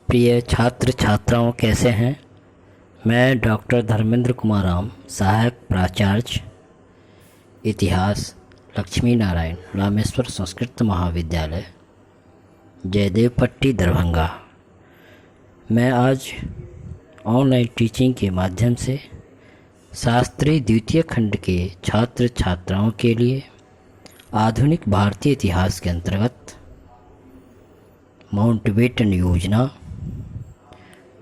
प्रिय छात्र छात्राओं, कैसे हैं। मैं डॉक्टर धर्मेंद्र कुमार राम, सहायक प्राचार्य इतिहास, लक्ष्मी नारायण रामेश्वर संस्कृत महाविद्यालय, जयदेवपट्टी, दरभंगा। मैं आज ऑनलाइन टीचिंग के माध्यम से शास्त्री द्वितीय खंड के छात्र छात्राओं के लिए आधुनिक भारतीय इतिहास के अंतर्गत माउंटबेटन योजना,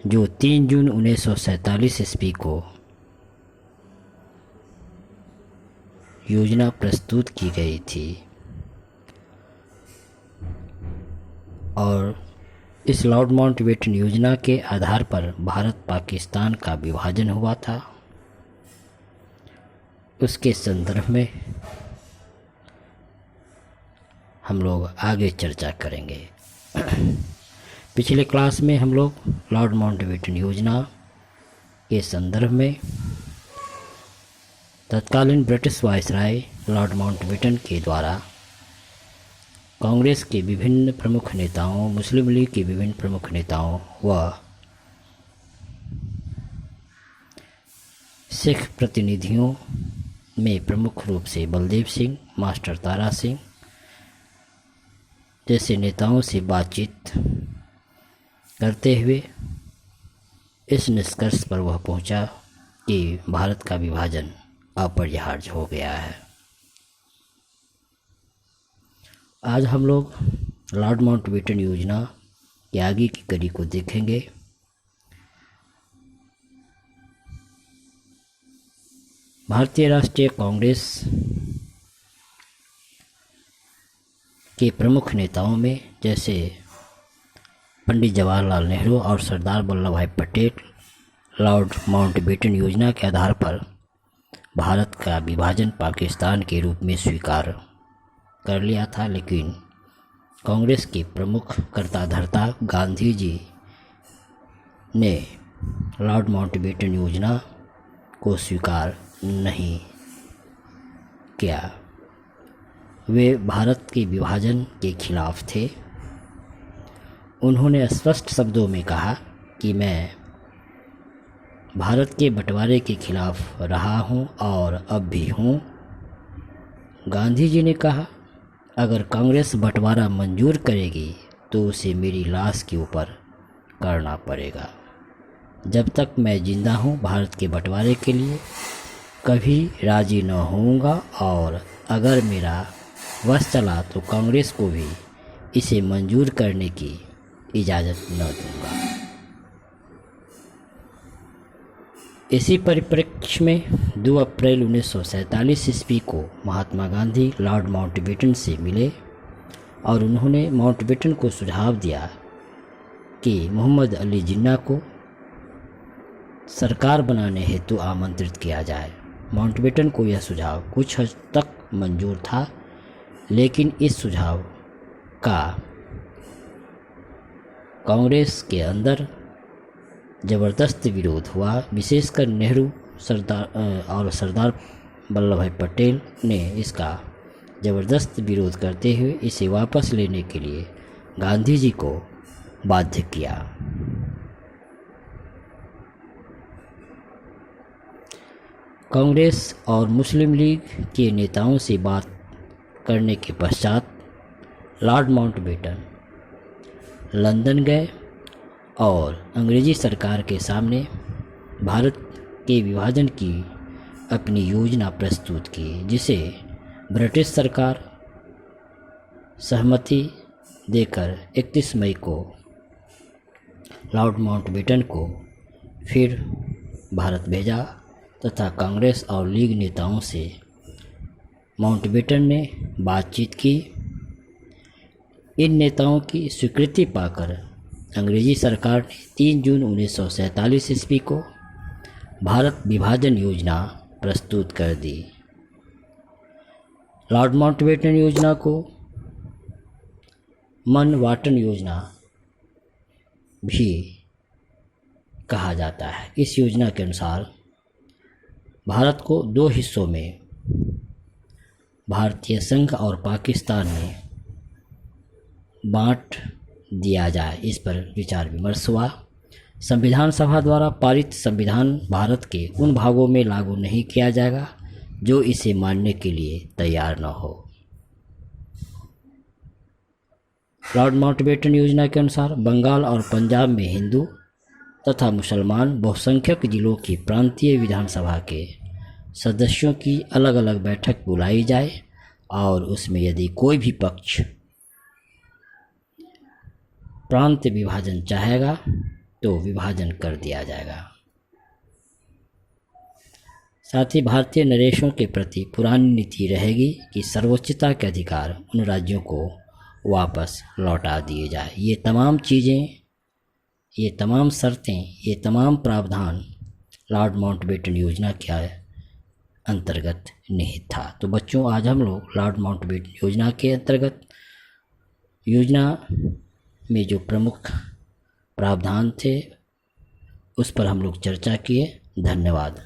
जो 3 जून 1947 ईस्वी को योजना प्रस्तुत की गई थी और इस लॉर्ड माउंटबेटन योजना के आधार पर भारत पाकिस्तान का विभाजन हुआ था, उसके संदर्भ में हम लोग आगे चर्चा करेंगे। पिछले क्लास में हम लोग लॉर्ड माउंटबेटन योजना के संदर्भ में तत्कालीन ब्रिटिश वायसराय लॉर्ड माउंटबेटन के द्वारा कांग्रेस के विभिन्न प्रमुख नेताओं, मुस्लिम लीग के विभिन्न प्रमुख नेताओं व सिख प्रतिनिधियों में प्रमुख रूप से बलदेव सिंह, मास्टर तारा सिंह जैसे नेताओं से बातचीत करते हुए इस निष्कर्ष पर वह पहुंचा कि भारत का विभाजन अपरिहार्य हो गया है। आज हम लोग लॉर्ड माउंटबेटन योजना के आगे की कड़ी को देखेंगे। भारतीय राष्ट्रीय कांग्रेस के प्रमुख नेताओं में जैसे पंडित जवाहरलाल नेहरू और सरदार वल्लभ भाई पटेल लॉर्ड माउंटबेटन योजना के आधार पर भारत का विभाजन पाकिस्तान के रूप में स्वीकार कर लिया था, लेकिन कांग्रेस के प्रमुख कर्ता धर्ता गांधी जी ने लॉर्ड माउंटबेटन योजना को स्वीकार नहीं किया। वे भारत के विभाजन के खिलाफ थे। उन्होंने स्पष्ट शब्दों में कहा कि मैं भारत के बंटवारे के खिलाफ रहा हूं और अब भी हूं। गांधी जी ने कहा, अगर कांग्रेस बंटवारा मंजूर करेगी तो उसे मेरी लाश के ऊपर करना पड़ेगा। जब तक मैं जिंदा हूं, भारत के बंटवारे के लिए कभी राजी न होऊंगा और अगर मेरा वश चला तो कांग्रेस को भी इसे मंजूर करने की इजाज़त न दूंगा। इसी परिप्रेक्ष्य में 2 अप्रैल 1947 ईस्वी को महात्मा गांधी लॉर्ड माउंटबेटन से मिले और उन्होंने माउंटबेटन को सुझाव दिया कि मोहम्मद अली जिन्ना को सरकार बनाने हेतु आमंत्रित किया जाए। माउंटबेटन को यह सुझाव कुछ हद तक मंजूर था, लेकिन इस सुझाव का कांग्रेस के अंदर ज़बरदस्त विरोध हुआ। विशेषकर नेहरू सरदार वल्लभ भाई पटेल ने इसका ज़बरदस्त विरोध करते हुए इसे वापस लेने के लिए गांधी जी को बाध्य किया। कांग्रेस और मुस्लिम लीग के नेताओं से बात करने के पश्चात लॉर्ड माउंटबेटन लंदन गए और अंग्रेजी सरकार के सामने भारत के विभाजन की अपनी योजना प्रस्तुत की, जिसे ब्रिटिश सरकार सहमति देकर 31 मई को लॉर्ड माउंटबेटन को फिर भारत भेजा तथा कांग्रेस और लीग नेताओं से माउंटबेटन ने बातचीत की। इन नेताओं की स्वीकृति पाकर अंग्रेजी सरकार ने 3 जून 1947 ईस्वी को भारत विभाजन योजना प्रस्तुत कर दी। लॉर्ड माउंटबेटन योजना को मनवाटन योजना भी कहा जाता है। इस योजना के अनुसार भारत को 2 हिस्सों में भारतीय संघ और पाकिस्तान में बांट दिया जाए, इस पर विचार विमर्श हुआ। संविधान सभा द्वारा पारित संविधान भारत के उन भागों में लागू नहीं किया जाएगा जो इसे मानने के लिए तैयार न हो। लॉर्ड माउंटबेटन योजना के अनुसार बंगाल और पंजाब में हिंदू तथा मुसलमान बहुसंख्यक जिलों की प्रांतीय विधानसभा के सदस्यों की अलग अलग बैठक बुलाई जाए और उसमें यदि कोई भी पक्ष प्रांत विभाजन चाहेगा तो विभाजन कर दिया जाएगा। साथ ही भारतीय नरेशों के प्रति पुरानी नीति रहेगी कि सर्वोच्चता के अधिकार उन राज्यों को वापस लौटा दिए जाए। ये तमाम चीज़ें, ये तमाम शर्तें, ये तमाम प्रावधान लॉर्ड माउंटबेटन योजना के अंतर्गत निहित था। तो बच्चों, आज हम लोग लॉर्ड माउंटबेटन योजना के अंतर्गत योजना में जो प्रमुख प्रावधान थे उस पर हम लोग चर्चा किए। धन्यवाद।